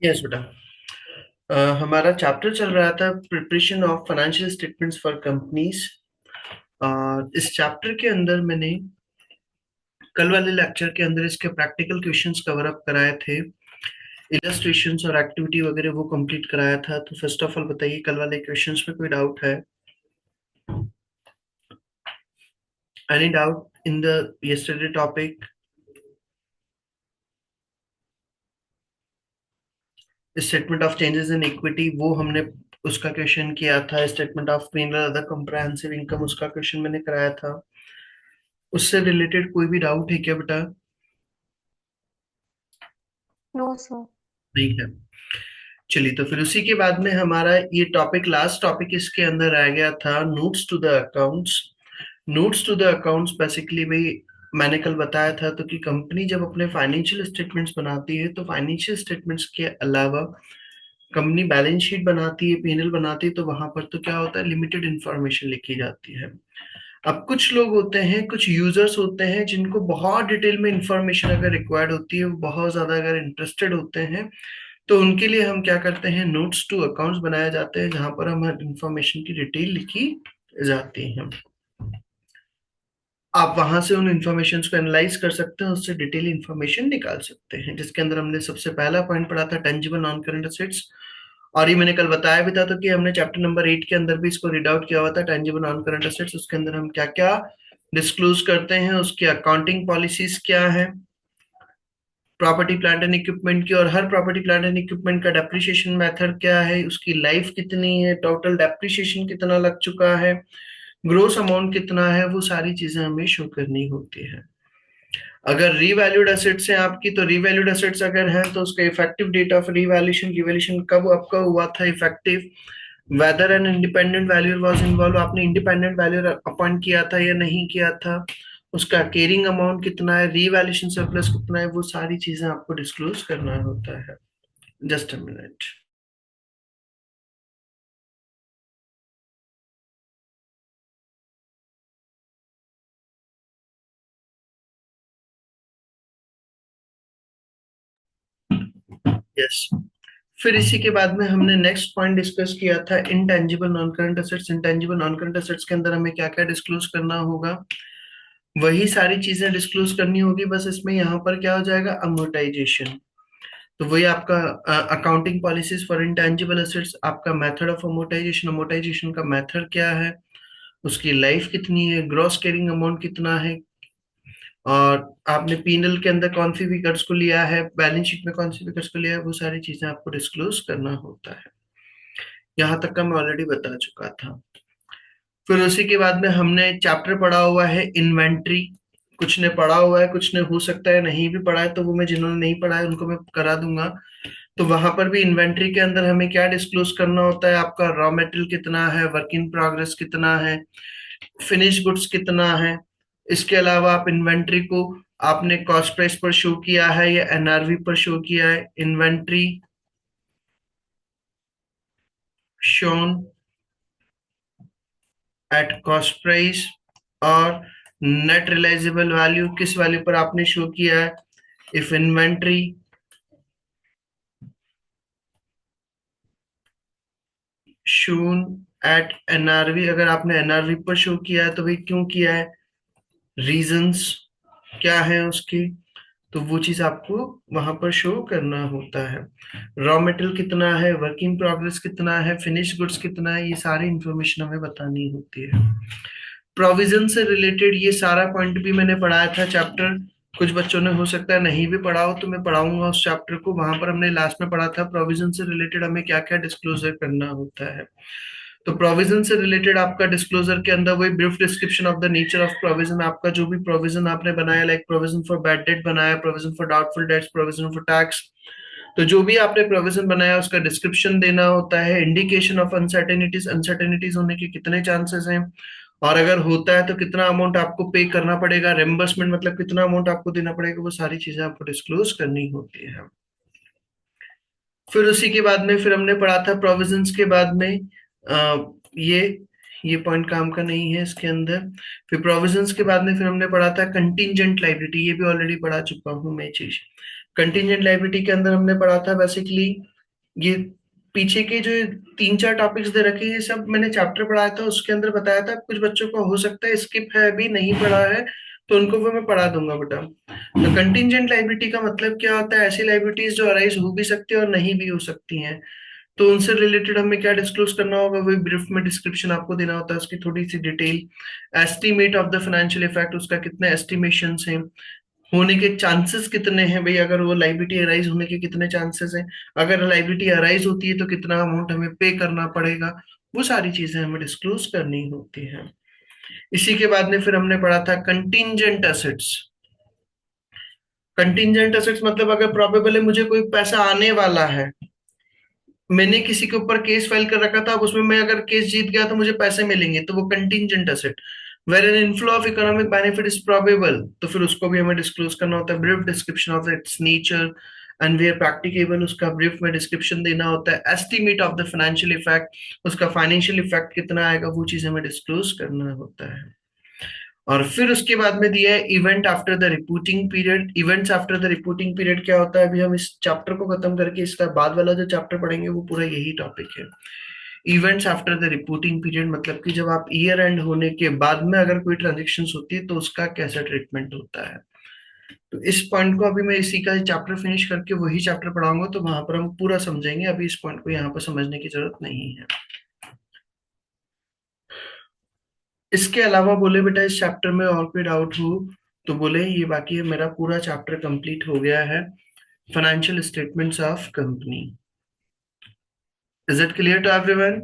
Yes बेटा। हमारा chapter चल रहा था preparation of financial statements for companies. इस चैप्टर के अंदर मैंने कल वाले लेक्चर के अंदर इसके प्रैक्टिकल क्वेश्चंस कवर अप कराए थे। इलस्ट्रेशंस और एक्टिविटी वगैरह वो कंप्लीट कराया था। तो फर्स्ट ऑफ ऑल बताइए, कल वाले क्वेश्चंस में कोई डाउट है? Any doubt in the yesterday topic? Statement of changes in equity वो हमने उसका क्वेश्चन किया था। Statement of pen other comprehensive income उसका क्वेश्चन मैंने कराया था। उससे रिलेटेड कोई भी डाउट है क्या बेटा? No sir. नहीं है। चलिए, तो फिर उसी के बाद में हमारा ये टॉपिक, लास्ट टॉपिक इसके अंदर रह गया था, notes to the accounts. Notes to the accounts basically भाई, मैंने कल बताया था तो कि कंपनी जब अपने फाइनेंशियल स्टेटमेंट्स बनाती है तो फाइनेंशियल स्टेटमेंट्स के अलावा कंपनी बैलेंस शीट बनाती है, पीएनएल बनाती है, तो वहां पर तो क्या होता है, लिमिटेड इंफॉर्मेशन लिखी जाती है। अब कुछ लोग होते हैं, कुछ यूजर्स होते हैं जिनको बहुत डिटेल में इंफॉर्मेशन अगर रिक्वायर्ड होती है, वो बहुत ज्यादा अगर इंटरेस्टेड होते हैं, तो उनके लिए हम क्या करते हैं, नोट्स टू अकाउंट्स बनाए जाते हैं जहां पर हम हर इंफॉर्मेशन की डिटेल लिखी जाती है। आप वहां से उन इंफॉर्मेशन को एनालाइज कर सकते हैं, उससे डिटेल इंफॉर्मेशन निकाल सकते हैं, जिसके अंदर हमने सबसे पहला पॉइंट पढ़ा था टेंजिबल नॉन करंट एसेट्स। और ये मैंने कल बताया भी था तो कि हमने चैप्टर नंबर 8 के अंदर भी इसको रीड आउट किया हुआ था, टेंजिबल नॉन करंट एसेट्स। उसके अंदर हम क्या क्या डिस्क्लोज करते हैं, उसकी अकाउंटिंग पॉलिसीज क्या है, प्रॉपर्टी प्लांट एंड इक्विपमेंट की, और हर प्रॉपर्टी प्लांट एंड इक्विपमेंट का डेप्रिसिएशन मेथड क्या है, उसकी लाइफ कितनी है, टोटल डेप्रिसिएशन कितना लग चुका है, ग्रोस अमाउंट कितना है, वो सारी चीजें हमें शो करनी होती है। अगर रीवैल्यूड एसेट्स है आपकी, तो रीवैल्यूड एसेट्स अगर हैं तो उसका effective date of revaluation, revaluation कब आपका हुआ था effective, whether an independent valuer was involve, आपने इंडिपेंडेंट वैल्यूअर अपॉइंट किया था या नहीं किया था, उसका केयरिंग अमाउंट कितना है, रीवैल्यूएशन सरप्लस कितना है, वो सारी चीजें आपको डिस्क्लोज करना होता है। Just a minute. यस। फिर इसी के बाद में हमने नेक्स्ट पॉइंट डिस्कस किया था intangible non current assets. Intangible non current assets के अंदर हमें क्या क्या डिस्क्लोज करना होगा, वही सारी चीजें डिस्क्लोज करनी होगी, बस इसमें यहाँ पर क्या हो जाएगा, अमोर्टाइजेशन। तो वही आपका accounting policies for intangible assets, आपका मेथड ऑफ अमोर्टाइजेशन, अमोर्टाइजेशन का मेथड क्या है, उसकी लाइफ कितनी है, ग्रॉस कैरिंग अमाउंट कितना है, और आपने पीनल के अंदर कौन सी फिगर्स को लिया है, बैलेंस शीट में कौन सी फिगर्स को लिया है, वो सारी चीजें आपको डिस्क्लोज करना होता है। यहाँ तक का मैं ऑलरेडी बता चुका था। फिर उसी के बाद में हमने चैप्टर पढ़ा हुआ है इन्वेंट्री। कुछ ने पढ़ा हुआ है, कुछ ने हो सकता है नहीं भी पढ़ा है, तो वो मैं जिन्होंने नहीं पढ़ा है उनको मैं करा दूंगा। तो वहां पर भी इन्वेंट्री के अंदर हमें क्या डिस्क्लोज करना होता है, आपका रॉ मेटेरियल कितना है, वर्क इन प्रोग्रेस कितना है, फिनिश गुड्स कितना है। इसके अलावा आप इन्वेंट्री को आपने कॉस्ट प्राइस पर शो किया है या एनआरवी पर शो किया है, inventory shown at cost price, और नेट रियलाइजेबल वैल्यू किस वैल्यू पर आपने शो किया है, if inventory shown at NRV, अगर आपने एनआरवी पर शो किया है तो भाई क्यों किया है, रीजंस क्या है उसकी, तो वो चीज आपको वहां पर शो करना होता है। रॉ मटेरियल कितना है, वर्क इन प्रोग्रेस कितना है, फिनिश गुड्स कितना है, ये सारी इंफॉर्मेशन हमें बतानी होती है। प्रोविजन से रिलेटेड ये सारा पॉइंट भी मैंने पढ़ाया था चैप्टर। कुछ बच्चों ने हो सकता है नहीं भी पढ़ा हो, तो मैं पढ़ाऊंगा उस चैप्टर को। वहां पर हमने लास्ट में पढ़ा था प्रोविजन से रिलेटेड हमें क्या क्या डिस्क्लोजर करना होता है। तो प्रोविजन से रिलेटेड आपका डिस्क्लोजर के अंदर वही brief description of the nature of provision, आपका जो भी प्रोविजन आपने बनाया, like provision for bad debt बनाया, provision for doubtful debts, provision for tax, तो जो भी आपने प्रोविजन बनाया उसका डिस्क्रिप्शन देना होता है। इंडिकेशन ऑफ अनसर्टेनिटीज, अनसर्टेनिटीज होने के कितने चांसेस हैं, और अगर होता है तो कितना अमाउंट आपको पे करना पड़ेगा, रेम्बर्समेंट मतलब कितना अमाउंट आपको देना पड़ेगा, वो सारी चीजें आपको डिस्क्लोज करनी होती है। फिर उसी के बाद में फिर हमने पढ़ा था प्रोविजंस के बाद में ये पॉइंट काम का नहीं है इसके अंदर। फिर प्रोविजंस के बाद में फिर हमने पढ़ा था कंटिंजेंट लाइबिलिटी, ये भी ऑलरेडी पढ़ा चुका हूँ मैं चीज। कंटिजेंट लायबिलिटी के अंदर हमने पढ़ा था बेसिकली ये पीछे के जो 3-4 टॉपिक्स दे रखे हैं, ये सब मैंने चैप्टर पढ़ाया था, उसके अंदर बताया था। कुछ बच्चों को हो सकता है स्किप है, अभी नहीं पढ़ा है, तो उनको वो मैं पढ़ा दूंगा बेटा। तो कंटिजेंट लायबिलिटी का मतलब क्या होता है? ऐसी लायबिलिटीज जो अराइज हो भी सकती है और नहीं भी हो सकती हैं। तो उनसे रिलेटेड हमें क्या डिस्क्लोज करना होगा? वही ब्रीफ में डिस्क्रिप्शन आपको देना होता है, उसकी थोड़ी सी detail, estimate of the financial effect, उसका कितने एस्टिमेशन हैं, होने के चांसेस कितने हैं भाई, अगर वो लाइबिलिटी अराइज होने के कितने चांसेस हैं, अगर लाइबिलिटी अराइज होती है तो कितना अमाउंट हमें पे करना पड़ेगा, वो सारी चीजें हमें डिस्क्लोज करनी होती हैं। इसी के बाद में फिर हमने पढ़ा था कंटिंजेंट एसेट्स। कंटिंजेंट एसेट्स मतलब अगर प्रोबेबल है मुझे कोई पैसा आने वाला है, मैंने किसी के ऊपर केस फाइल कर रखा था, अब उसमें मैं अगर केस जीत गया तो मुझे पैसे मिलेंगे, तो वो contingent asset. Where an inflow of economic benefit is probable, तो फिर उसको भी हमें डिस्क्लोज करना होता है, brief description of its nature and where practicable, उसका ब्रीफ में डिस्क्रिप्शन देना होता है, estimate of the financial effect, उसका फाइनेंशियल इफेक्ट कितना आएगा, वो चीज हमें डिस्क्लोज करना होता है। और फिर उसके बाद में दिया है event after the reporting period. Events after the reporting period क्या होता है? अभी हम इस चैप्टर को खत्म करके इसका बाद वाला जो चैप्टर पढ़ेंगे वो पूरा यही टॉपिक है। Events after the reporting period मतलब कि जब आप ईयर एंड होने के बाद में अगर कोई ट्रांजेक्शन होती है तो उसका कैसा ट्रीटमेंट होता है। तो इस पॉइंट को अभी मैं इसी का चैप्टर फिनिश करके वही चैप्टर पढ़ाऊंगा, तो वहां पर हम पूरा समझेंगे, अभी इस पॉइंट को यहाँ पर समझने की जरूरत नहीं है। इसके अलावा बोले बेटा इस चैप्टर में और कोई डाउट हो तो बोले, ये बाकी है, मेरा पूरा चैप्टर कंप्लीट हो गया है, financial statements of company. Is it clear to everyone?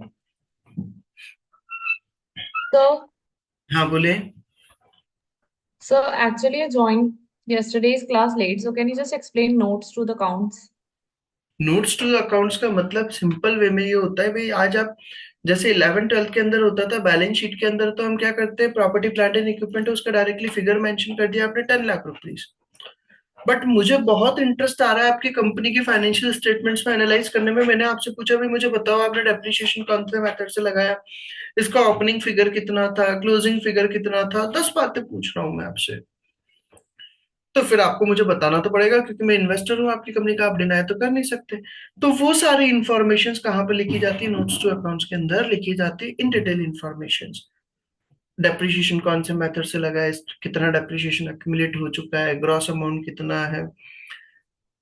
So, हाँ बोले। so actually I joined yesterday's class late. So can you just explain notes to the counts? Notes to accounts का मतलब simple way में ये होता है भाई, आज आप जैसे 11th 12th के अंदर होता था बैलेंस शीट के अंदर, तो हम क्या करते हैं, प्रॉपर्टी प्लांट एंड इक्विपमेंट है उसका डायरेक्टली फिगर मेंशन कर दिया आपने, 10 लाख रुपीज। बट मुझे बहुत इंटरेस्ट आ रहा है आपकी कंपनी की फाइनेंशियल स्टेटमेंट्स में एनालाइज करने में, मैंने आपसे पूछा भाई मुझे बताओ आपने डेप्रिसिएशन कौन से मेथड से लगाया, इसका ओपनिंग फिगर कितना था, क्लोजिंग फिगर कितना था, 10 बातें पूछ रहा हूं मैं आपसे। तो फिर आपको मुझे बताना तो पड़ेगा, क्योंकि मैं इन्वेस्टर हूँ आपकी कंपनी का, आप डिनाई तो कर नहीं सकते। तो वो सारी इंफॉर्मेशन कहाँ पे लिखी जाती है? नोट्स टू अकाउंट्स के अंदर लिखी जाती है, इन डिटेल इंफॉर्मेशन। डेप्रिसिएशन कौन से मेथड से लगा है, कितना डेप्रिसिएशन एक्यूमुलेट हो चुका है, ग्रॉस अमाउंट कितना है,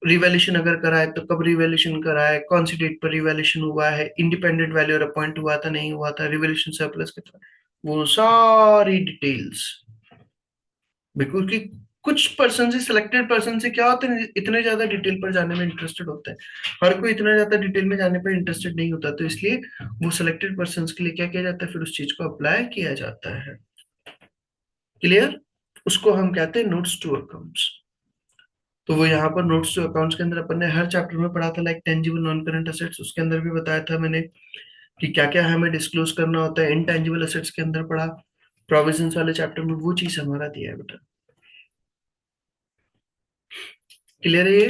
रिवैल्यूएशन अगर करा है तो कब रिवैल्यूएशन करा है, कौन सी डेट पर रिवैल्यूएशन हुआ है, इंडिपेंडेंट वैल्यूअर अपॉइंट हुआ था नहीं हुआ था, रिवैल्यूएशन सरप्लस कितना, वो सारी डिटेल्स। बिल्कुल कि कुछ पर्सन से, सिलेक्टेड पर्सन से क्या होता है, इतने ज्यादा डिटेल पर जाने में इंटरेस्टेड होता है, हर कोई इतना ज्यादा डिटेल में जाने पर इंटरेस्टेड नहीं होता, तो इसलिए वो सिलेक्टेड पर्सन के लिए क्या किया जाता है, फिर उस चीज को अप्लाई किया जाता है। क्लियर? उसको हम कहते हैं नोट्स टू अकाउंट्स। तो वो यहाँ पर नोट्स टू अकाउंट्स के अंदर अपन ने हर चैप्टर में पढ़ा था, like tangible non current assets, उसके अंदर भी बताया था मैंने कि क्या क्या हमें डिस्क्लोज करना होता है, इनटेंजिबल असेट्स के अंदर पढ़ा, प्रोविजंस वाले चैप्टर में वो चीज हमारा दिया है बेटा। क्लियर है ये?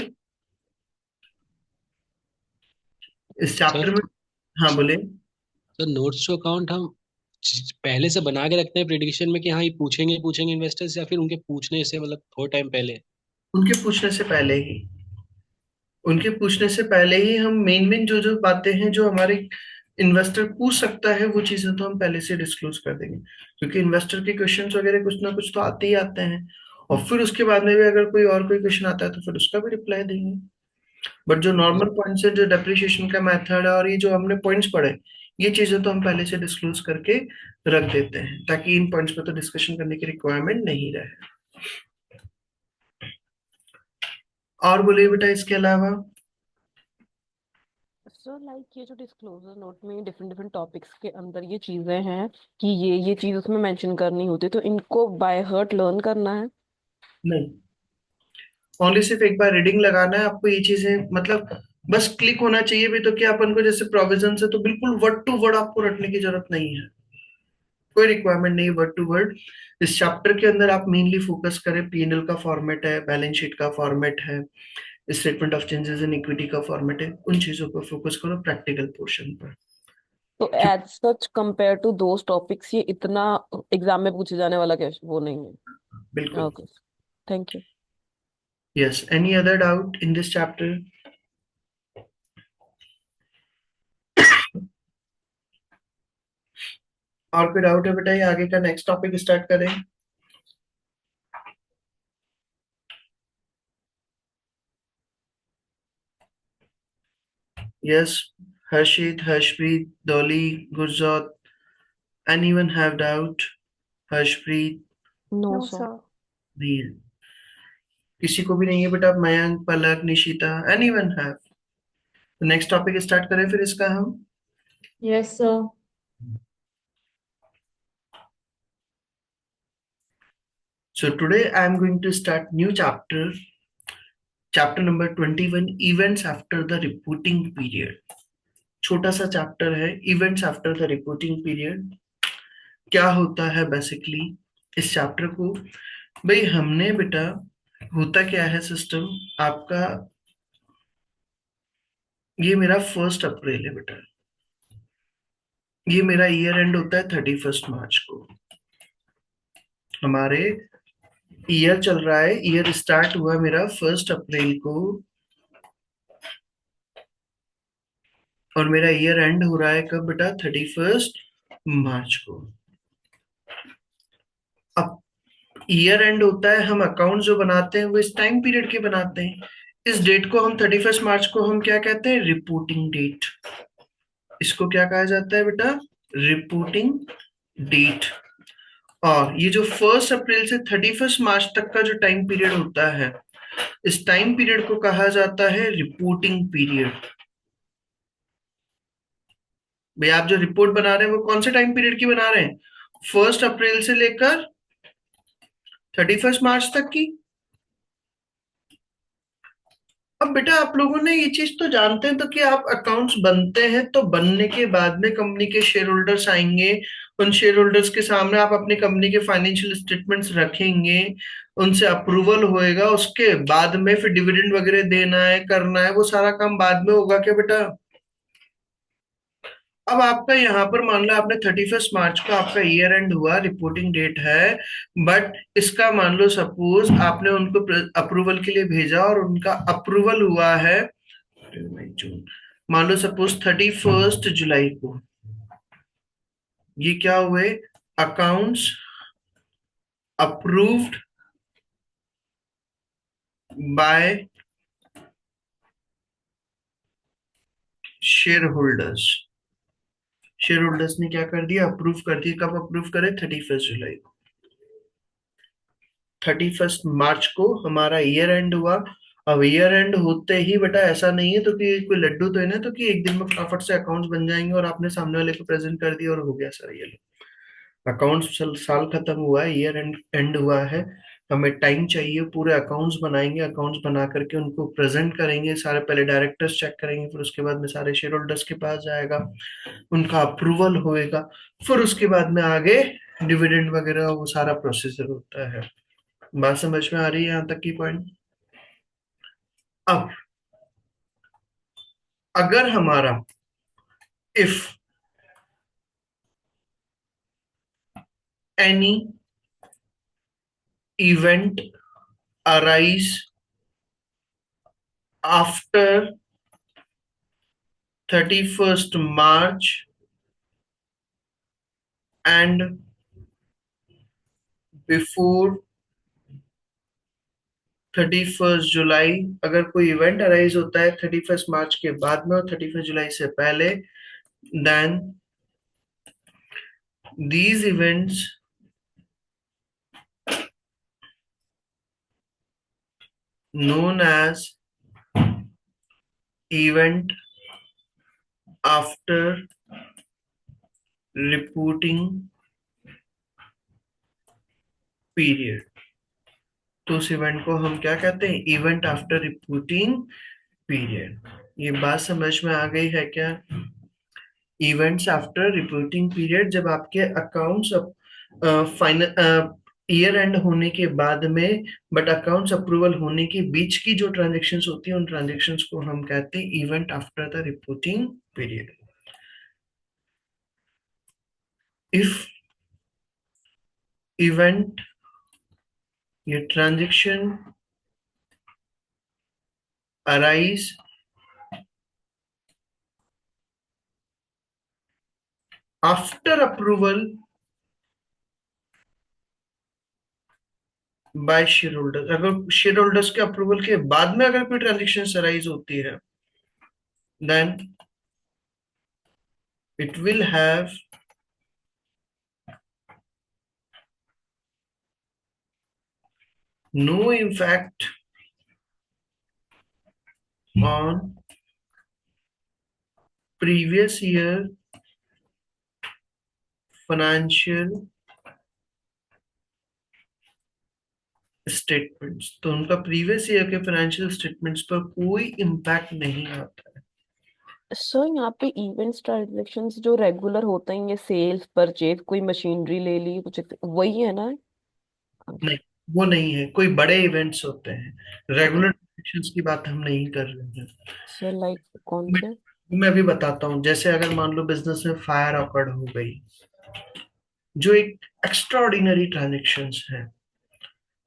इस चैप्टर सर में। हाँ बोले। सर नोट्स टू अकाउंट हम पहले से बना के रखते हैं प्रिडिक्शन में कि हाँ ये पूछेंगे पूछेंगे इन्वेस्टर्स, या फिर उनके पूछने से मतलब थोड़ा टाइम पहले? उनके पूछने से पहले ही, उनके पूछने से पहले ही हम मेन मेन जो जो बातें हैं जो हमारे इन्वेस्टर पूछ सकता है, वो चीजें तो हम पहले से डिस्क्लोज कर देंगे, क्योंकि इन्वेस्टर के क्वेश्चंस वगैरह कुछ ना कुछ तो आते ही आते हैं। और फिर उसके बाद में भी अगर कोई और कोई क्वेश्चन आता है तो फिर उसका भी रिप्लाई देंगे। बट जो नॉर्मल पॉइंट्स है, जो डेप्रिसिएशन का मेथड है और ये जो हमने पॉइंट्स पढ़े, ये चीजें तो हम पहले से डिस्क्लोज करके रख देते हैं, ताकि इन पॉइंट्स पे तो डिस्कशन करने की रिक्वायरमेंट नहीं रहे। और बोलिए बेटा इसके अलावा। सर लाइक ये जो डिस्क्लोजर नोट में डिफरेंट डिफरेंट टॉपिक्स के अंदर ये चीजें हैं कि ये चीज उसमें मेंशन करनी होती, तो इनको बाय हार्ट लर्न करना है? नहीं, ओनली सिर्फ एक बार रीडिंग लगाना है आपको, ये चीजें मतलब बस क्लिक होना चाहिए भी, तो क्या अपन को जैसे प्रोविजन है तो बिल्कुल वर्ड टू वर्ड आपको रटने की जरूरत नहीं है, कोई रिक्वायरमेंट नहीं वर्ड टू वर्ड। इस चैप्टर के अंदर आप मेनली फोकस करें, पीएनएल का फॉर्मेट है, बैलेंस शीट का फॉर्मेट है, statement of changes in equity का फॉर्मेट है, उन चीजों पर फोकस करो, प्रैक्टिकल पोर्शन पर। तो क्यों? As such compare to those topics ये इतना एग्जाम में पूछे जाने वाला क्या वो नहीं है? बिल्कुल। Okay, thank you. Yes, any other doubt in this chapter? और कोई डाउट है बेटा? ये आगे का नेक्स्ट टॉपिक स्टार्ट करें? Yes, Harshit, Harshpreet, Dolly, Gurjot, anyone have doubt? Harshpreet, no No, sir. sir. Neil, किसी को भी नहीं है बेटा? Mayank, Palak, Nishita, anyone have? तो नेक्स्ट टॉपिक स्टार्ट करें फिर इसका हम। Yes, sir. So today I am going to start new chapter, chapter number 21, events after the reporting period. छोटा सा चैप्टर है, events after the reporting period. क्या होता है बेसिकली इस चैप्टर को? भाई हमने बेटा, होता क्या है सिस्टम आपका, ये मेरा 1 अप्रैल है बेटा, ये मेरा ईयर एंड होता है 31 मार्च को। हमारे ईयर चल रहा है, ईयर स्टार्ट हुआ मेरा 1 अप्रैल को और मेरा ईयर एंड हो रहा है कब बेटा? 31 मार्च को। अब ईयर एंड होता है, हम अकाउंट जो बनाते हैं वो इस टाइम पीरियड के बनाते हैं। इस डेट को हम 31 मार्च को हम क्या कहते हैं? Reporting date. इसको क्या कहा जाता है बेटा? Reporting date. और ये जो 1 अप्रैल से 31 मार्च तक का जो टाइम पीरियड होता है, इस टाइम पीरियड को कहा जाता है रिपोर्टिंग पीरियड। भाई आप जो रिपोर्ट बना रहे हैं वो कौन से टाइम पीरियड की बना रहे हैं? 1 अप्रैल से लेकर 31 मार्च तक की। अब बेटा आप लोगों ने ये चीज तो जानते हैं तो कि आप अकाउंट्स बनते हैं तो बनने के बाद में कंपनी के शेयर होल्डर्स आएंगे, उन शेयर होल्डर्स के सामने आप अपनी कंपनी के फाइनेंशियल स्टेटमेंट्स रखेंगे, उनसे अप्रूवल होएगा, उसके बाद में फिर डिविडेंड वगैरह देना है, करना है, वो सारा काम बाद में होगा क्या बेटा? अब आपका यहाँ पर मान लो आपने 31 मार्च को आपका ईयर एंड हुआ, रिपोर्टिंग डेट है, बट इसका मान लो सपोज आपने उनको अप्रूवल के लिए भेजा और उनका अप्रूवल हुआ है जून, मान लो सपोज 31 जुलाई को। ये क्या हुए? Accounts approved by share holders. Share holders ने क्या कर दिया? अप्रूव कर दिया। कब अप्रूव करे? 31 जुलाई को। 31 मार्च को हमारा ईयर एंड हुआ। अब ईयर एंड होते ही बेटा ऐसा नहीं है तो कि कोई लड्डू तो है ना तो कि एक दिन में फटाफट से अकाउंट्स बन जाएंगे और आपने सामने वाले को प्रेजेंट कर दिया और हो गया सर ये लो अकाउंट्स। साल खत्म हुआ है, ईयर एंड एंड हुआ है, हमें टाइम चाहिए, पूरे अकाउंट्स बनाएंगे, अकाउंट्स बना करके उनको प्रेजेंट करेंगे सारे। पहले डायरेक्टर्स चेक करेंगे, फिर उसके बाद में सारे शेयर होल्डर्स के पास जाएगा, उनका अप्रूवल होएगा, फिर उसके बाद में आगे डिविडेंड वगैरह वो सारा प्रोसीजर होता है। बात समझ में आ रही है यहाँ तक की पॉइंट? अब अगर हमारा if any event arise after 31 March and before 31 जुलाई, अगर कोई इवेंट अराइज होता है 31 मार्च के बाद में और 31 जुलाई से पहले, then these events known as event after reporting period। तो उस इवेंट को हम क्या कहते हैं? Event after reporting period. ये बात समझ में आ गई है क्या? इवेंट्स आफ्टर रिपोर्टिंग पीरियड, जब आपके अकाउंट्स फाइनल ईयर एंड होने के बाद में बट अकाउंट्स अप्रूवल होने के बीच की जो ट्रांजेक्शन्स होती है उन ट्रांजेक्शन्स को हम कहते हैं event after the reporting period. If event, ये transaction arise after approval by shareholder. अगर शेयर होल्डर्स के अप्रूवल के बाद में अगर कोई ट्रांजेक्शन अराइज होती है, then it will have no impact on previous year financial statements. तो उनका प्रीवियस ईयर के फाइनेंशियल स्टेटमेंट्स पर कोई इम्पैक्ट नहीं आता है। सो यहाँ पे इवेंट्स ट्रांजेक्शंस जो रेगुलर होते हैं, ये सेल्स परचेज, कोई मशीनरी ले ली कुछ, वही है ना? नहीं, वो नहीं है। कोई बड़े इवेंट्स होते हैं, ओके। रेगुलर ट्रांजेक्शंस की बात हम नहीं कर रहे हैं। सो लाइक कौन मैं से? मैं भी बताता हूँ। जैसे अगर मान लो बिजनेस में फायर ऑकर्ड हो गई, जो एक एक्स्ट्राऑर्डिनरी ट्रांजेक्शंस है,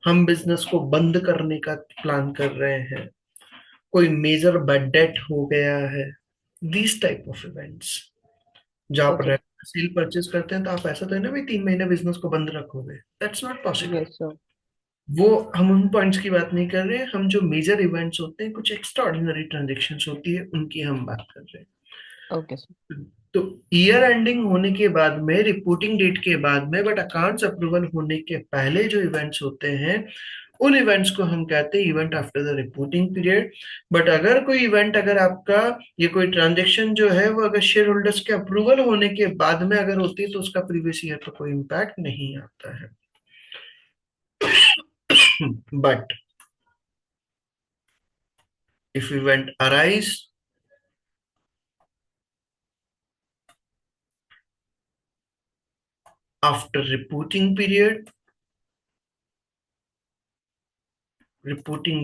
हम बिजनेस को बंद करने का प्लान कर रहे हैं, कोई मेजर बैड डेट हो गया है, दीज टाइप ऑफ इवेंट्स। जब आप ओके। सेल परचेज करते हैं तो आप ऐसा तो है ना भाई 3 महीने बिजनेस को बंद रखोगे, that's not possible. Yes sir. वो हम उन पॉइंट्स की बात नहीं कर रहे हैं। हम जो मेजर इवेंट्स होते हैं, कुछ एक्स्ट्रा ऑर्डिनरी ट्रांजेक्शन्स होती है, उनकी हम बात कर रहे ओके सर। हैं। तो ईयर एंडिंग होने के बाद में, रिपोर्टिंग डेट के बाद में, बट अकाउंट्स अप्रूवल होने के पहले जो इवेंट्स होते हैं, उन इवेंट्स को हम कहते हैं event after the reporting period. But अगर कोई इवेंट, अगर आपका ये कोई ट्रांजेक्शन जो है वो अगर शेयर होल्डर्स के अप्रूवल होने के बाद में अगर होती है, तो उसका प्रीवियस ईयर पर कोई इम्पैक्ट नहीं आता है। But if event arise after reporting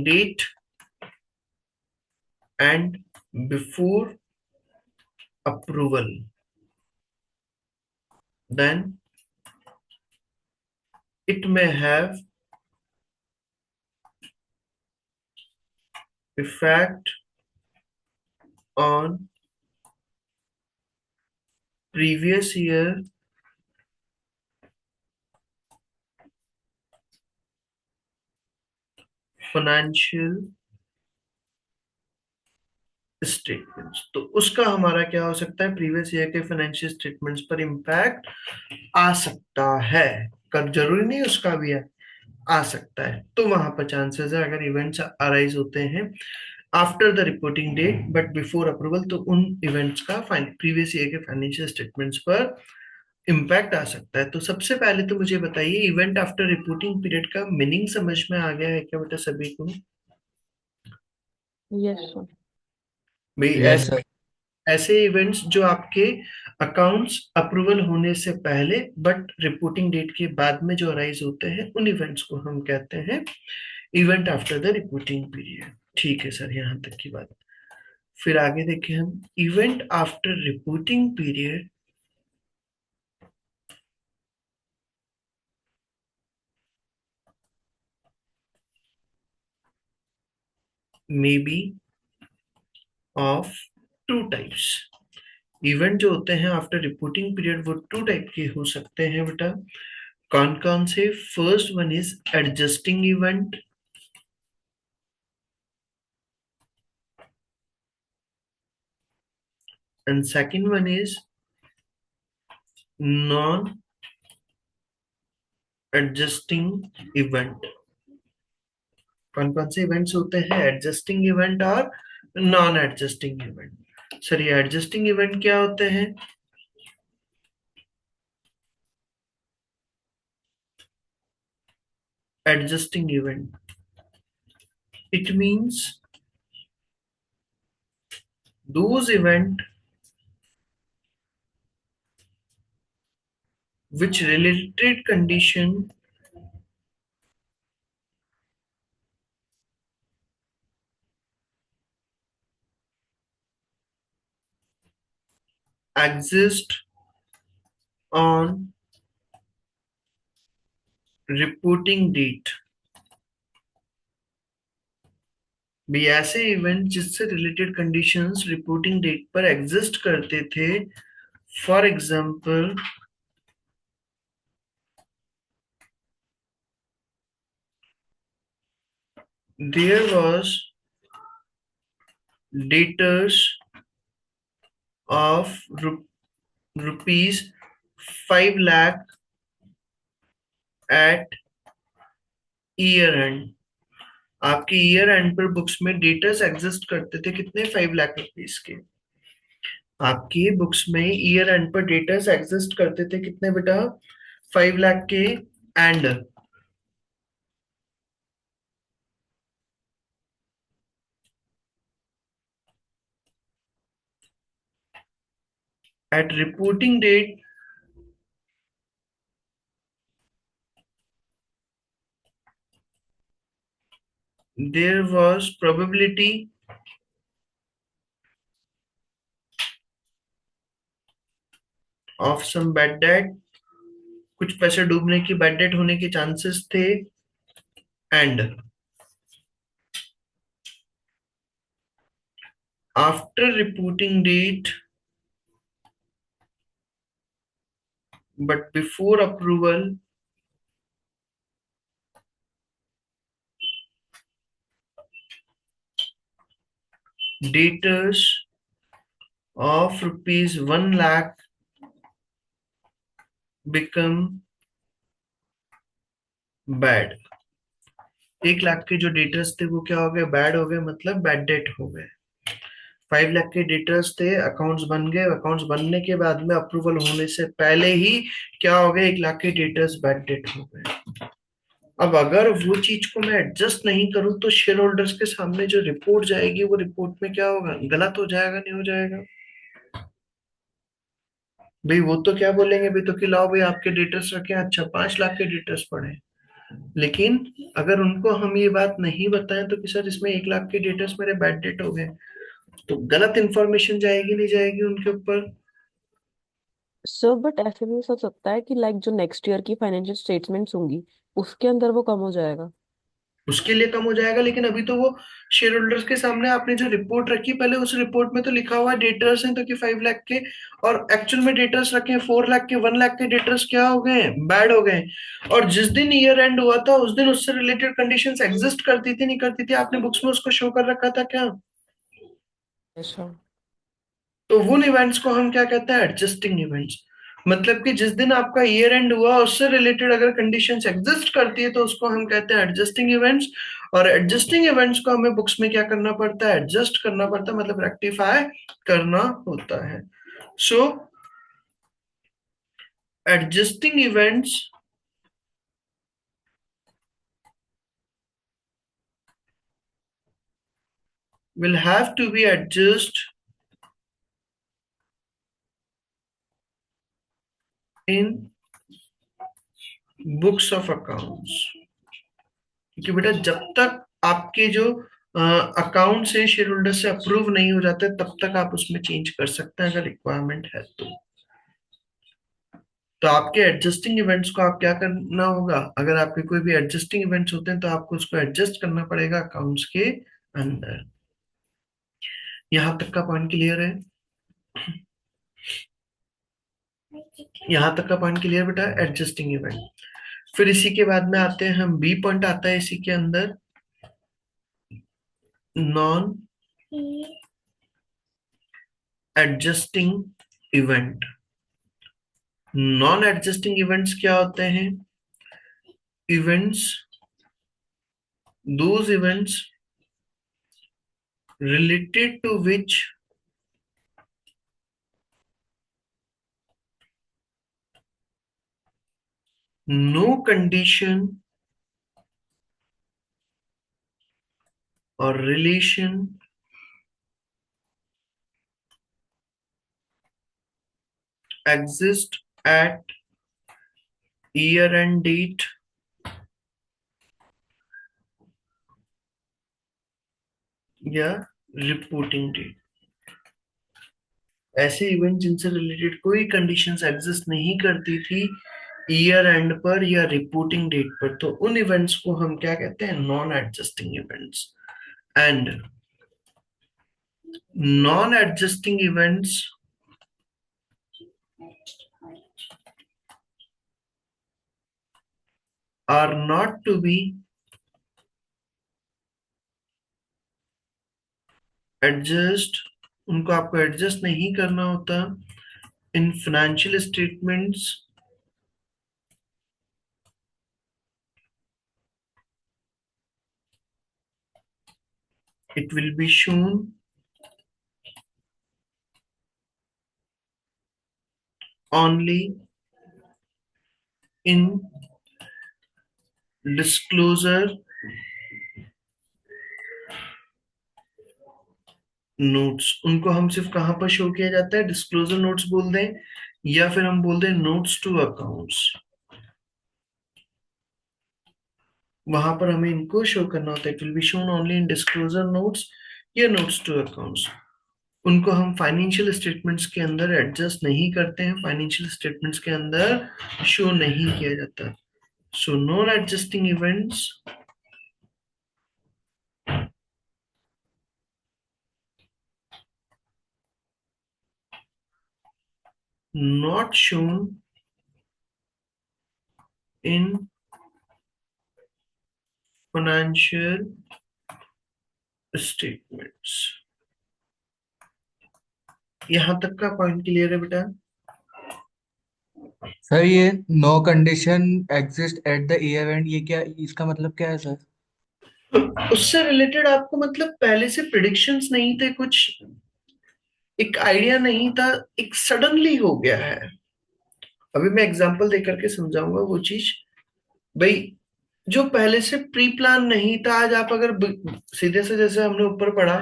date, and before approval, then it may have effect on previous year financial statements. तो उसका हमारा क्या हो सकता है, प्रीवियस ईयर के फाइनेंशियल स्टेटमेंट्स पर इम्पैक्ट आ सकता है। कर जरूरी नहीं उसका भी है, आ सकता है। तो वहां पर चांसेस है, अगर इवेंट्स अराइज होते हैं after the reporting date but before approval, तो उन इवेंट्स का प्रीवियस ईयर के फाइनेंशियल स्टेटमेंट्स पर इम्पैक्ट आ सकता है। तो सबसे पहले तो मुझे बताइए, इवेंट आफ्टर रिपोर्टिंग पीरियड का मीनिंग समझ में आ गया है क्या बेटा सभी को? Yes sir. भाई यस ऐसे सर। ऐसे इवेंट्स जो आपके अकाउंट्स अप्रूवल होने से पहले बट रिपोर्टिंग डेट के बाद में जो अराइज होते हैं, उन इवेंट्स को हम कहते हैं event after the reporting period. ठीक है सर, यहाँ तक की बात। फिर आगे देखें हम, event after reporting period may be of two types. Event जो होते हैं आफ्टर रिपोर्टिंग पीरियड, वो टू टाइप के हो सकते हैं बेटा। कौन कौन से? First one is adjusting event, and second one is non adjusting event. कौन कौन से इवेंट्स होते हैं? एडजस्टिंग इवेंट और नॉन एडजस्टिंग इवेंट। सर ये एडजस्टिंग इवेंट क्या होते हैं? Adjusting event, it means those event which related condition exist on reporting date भी ऐसे इवेंट जिससे रिलेटेड कंडीशंस रिपोर्टिंग डेट पर एग्जिस्ट करते थे, for example there was debtors of rupees 5 lakh at year end. आपके ईयर एंड पर books में debtors exist करते थे कितने, 5 लाख रुपीज के। आपकी बुक्स में ईयर एंड पर डेटर्स एग्जिस्ट करते थे कितने बेटा, 5 लाख के। And at reporting date there was probability of some bad debt, कुछ पैसे डूबने की, बैड डेट होने के चांसेस थे। And after reporting date but before approval debtors of rupees 1 lakh become bad. 1 lakh के जो डेटर्स थे वो क्या हो गए, बैड हो गए, मतलब बैड डेट हो गए। 5 लाख के डेटर्स थे, अकाउंट्स बन गए, अकाउंट्स बनने के बाद में अप्रूवल होने से पहले ही क्या हो गए, 1 लाख के डेटर्स बैड डेट हो गए। अब अगर वो चीज को मैं एडजस्ट नहीं करूं तो शेयर होल्डर्स के सामने जो रिपोर्ट जाएगी वो रिपोर्ट में क्या होगा, गलत हो जाएगा, नहीं हो जाएगा। भाई वो तो क्या बोलेंगे, भाई तो कि लाओ भाई आपके डेटर्स रखे, अच्छा 5 लाख के डेटर्स पड़े। लेकिन अगर उनको हम ये बात नहीं बताएं तो कि सर इसमें 1 लाख के डेटर्स मेरे बैड डेट हो गए, तो गलत इंफॉर्मेशन जाएगी, नहीं जाएगी उनके ऊपर। सो बट ऐसे भी हो सकता है कि लाइक जो नेक्स्ट ईयर की फाइनेंशियल स्टेटमेंट्स होंगी उसके अंदर वो कम हो जाएगा। उसके लिए कम हो जाएगा, लेकिन अभी तो वो शेयर होल्डर्स के सामने आपने जो रिपोर्ट रखी, पहले उस रिपोर्ट में तो लिखा हुआ डेटर्स हैं तो कि 5 लाख के, और एक्चुअल में डेटर्स रखे हैं 4 लाख के। 1 लाख के डेटर्स क्या हो गए, बैड हो गए। और जिस दिन ईयर एंड हुआ था उस दिन उससे रिलेटेड कंडीशंस एग्जिस्ट करती थी, नहीं करती थी, आपने बुक्स में उसको शो कर रखा था क्या। अच्छा। तो उन इवेंट्स को हम क्या कहते हैं, एडजस्टिंग इवेंट्स। मतलब कि जिस दिन आपका ईयर एंड हुआ उससे रिलेटेड अगर कंडीशंस एग्जिस्ट करती है तो उसको हम कहते हैं एडजस्टिंग इवेंट्स। और एडजस्टिंग इवेंट्स को हमें बुक्स में क्या करना पड़ता है, एडजस्ट करना पड़ता है, मतलब रेक्टिफाई करना होता है। So adjusting events will have to be adjusted in books of accounts। क्योंकि बेटा जब तक आपके जो अकाउंट से शेयर होल्डर से अप्रूव नहीं हो जाते तब तक आप उसमें चेंज कर सकते हैं अगर रिक्वायरमेंट है तो आपके एडजस्टिंग इवेंट्स को आप क्या करना होगा, अगर आपके कोई भी एडजस्टिंग इवेंट्स होते हैं तो आपको उसको एडजस्ट करना पड़ेगा अकाउंट्स के अंदर। यहां तक का पॉइंट क्लियर है, यहां तक का पॉइंट क्लियर बेटा, एडजस्टिंग इवेंट। फिर इसी के बाद में आते हैं हम, बी पॉइंट आता है इसी के अंदर, non adjusting event. Non adjusting events क्या होते हैं, events, those events related to which no condition or relation exist at year end date या रिपोर्टिंग डेट। ऐसे इवेंट जिनसे रिलेटेड कोई कंडीशंस एग्जिस्ट नहीं करती थी ईयर एंड पर या रिपोर्टिंग डेट पर, तो उन इवेंट्स को हम क्या कहते हैं, non adjusting events. and non-adjusting events are not to be adjust, उनको आपको एडजस्ट नहीं करना होता in financial statements it will be shown only in disclosure notes. उनको हम सिर्फ कहां पर शो किया जाता है, डिस्क्लोजर नोट्स बोल दें या फिर हम बोल दें नोट्स टू अकाउंट्स, वहां पर हमें इनको शो करना होता है। It will be shown only in disclosure notes या नोट्स टू अकाउंट्स। उनको हम फाइनेंशियल स्टेटमेंट्स के अंदर एडजस्ट नहीं करते हैं, फाइनेंशियल स्टेटमेंट्स के अंदर शो नहीं किया जाता। So non adjusting events not shown in financial statements। यहां तक का पॉइंट क्लियर है बेटा? सर ये no condition exist at the year end, ये क्या, इसका मतलब क्या है सर? उससे रिलेटेड आपको मतलब पहले से प्रिडिक्शंस नहीं थे, कुछ एक आइडिया नहीं था, एक सडनली हो गया है। अभी मैं एग्जांपल दे करके समझाऊंगा वो चीज। भाई जो पहले से प्री प्लान नहीं था, आज आप अगर सीधे से जैसे हमने ऊपर पढ़ा,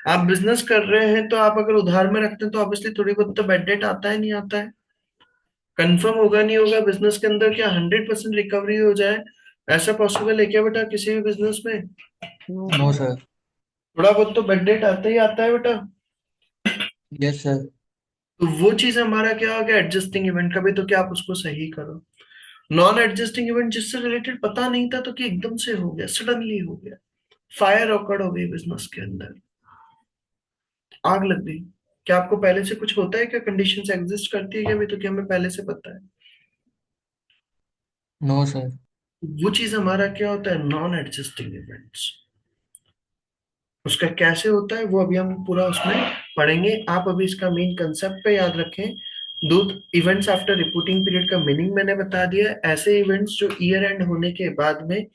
आप बिजनेस कर रहे हैं तो आप अगर उधार में रखते हैं तो ऑब्वियसली थोड़ी बहुत तो बैड डेट आता है, नहीं आता है? कंफर्म होगा नहीं होगा बिजनेस के अंदर क्या 100% रिकवरी हो जाए? ऐसा पॉसिबल है क्या बेटा किसी भी बिजनेस में? No sir. थोड़ा बहुत तो बैड डेट आता ही आता है बेटा। Yes sir. तो वो चीज हमारा क्या हो गया, एडजस्टिंग इवेंट का भी, तो क्या आप उसको सही करो। नॉन एडजस्टिंग इवेंट जिससे रिलेटेड पता नहीं था तो कि एकदम से हो गया, सडनली हो गया, फायर ऑकर्ड हो गई बिजनेस के अंदर, आग लग गई। क्या आपको पहले से कुछ होता है क्या, कंडीशंस एग्जिस्ट करती है क्या? अभी तो क्या हमें पहले से पता है? No sir. वो चीज हमारा क्या होता है, नॉन एडजस्टिंग इवेंट्स। उसका कैसे होता है वो अभी हम पूरा उसमें पढ़ेंगे। आप अभी इसका मेन कंसेप्ट पे याद रखें। दो इवेंट्स आफ्टर रिपोर्टिंग पीरियड का मीनिंग मैंने बता दिया। ऐसे इवेंट्स जो ईयर एंड होने के बाद में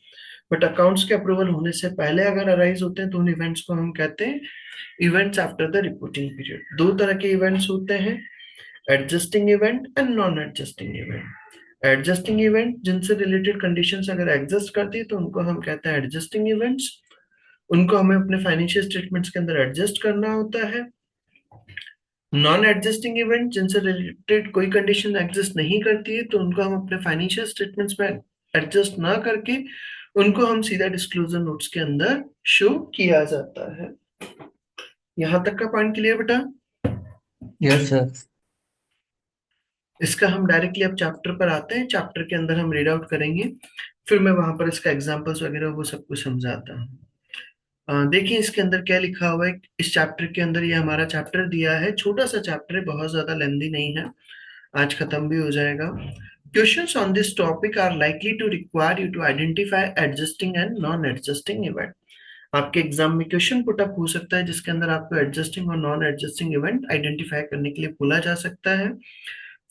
बट अकाउंट्स के अप्रूवल होने से पहले अगर अराइज होते हैं तो उन इवेंट्स को हम कहते हैं events after the reporting period. दो तरह के इवेंट्स होते हैं, adjusting event and non adjusting event. Adjusting event जिनसे रिलेटेड कंडीशंस अगर एग्जिस्ट करती है तो उनको हम कहते हैं एडजस्टिंग इवेंट्स। उनको हमें अपने फाइनेंशियल स्टेटमेंट्स के अंदर एडजस्ट करना होता है। नॉन एडजस्टिंग इवेंट जिनसे रिलेटेड कोई कंडीशन एग्जिस्ट नहीं करती है तो उनको हम अपने फाइनेंशियल स्टेटमेंट्स में एडजस्ट ना करके उनको हम सीधा डिस्क्लोजर नोट्स के अंदर शो किया जाता है। यहां तक का पॉइंट क्लियर बेटा? Yes sir. इसका हम डायरेक्टली अब चैप्टर पर आते हैं। चैप्टर के अंदर हम रीड आउट करेंगे, फिर मैं वहां पर इसका एग्जांपल्स वगैरह वो सब कुछ समझाता हूँ। देखिए इसके अंदर क्या लिखा हुआ है। इस चैप्टर के अंदर ये हमारा चैप्टर दिया है, छोटा सा चैप्टर है, बहुत ज्यादा लेंदी नहीं है, आज खत्म भी हो जाएगा। Questions on this topic are likely to require you to identify adjusting and non adjusting event. आपके एग्जाम में क्वेश्चन पुट अप हो सकता है जिसके अंदर आपको एडजस्टिंग और नॉन एडजस्टिंग इवेंट आइडेंटिफाई करने के लिए बोला जा सकता है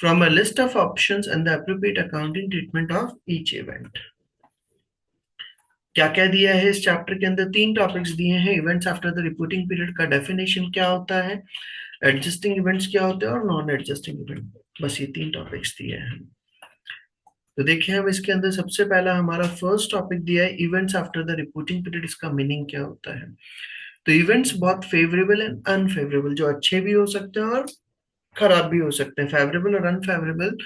from a list of options and the appropriate accounting treatment of each event. क्या क्या दिया है इस चैप्टर के अंदर? तीन टॉपिक्स दिए हैं। Events after the reporting period का डेफिनेशन क्या होता है, एडजस्टिंग इवेंट्स क्या होते हैं और नॉन एडजस्टिंग इवेंट, बस ये तीन टॉपिक्स दिए हैं। तो देखिए हम इसके अंदर सबसे पहला हमारा फर्स्ट टॉपिक दिया है events after the reporting period. इसका मीनिंग क्या होता है? तो इवेंट्स बहुत फेवरेबल एंड अनफेवरेबल, जो अच्छे भी हो सकते हैं और खराब भी हो सकते हैं। फेवरेबल और unfavourable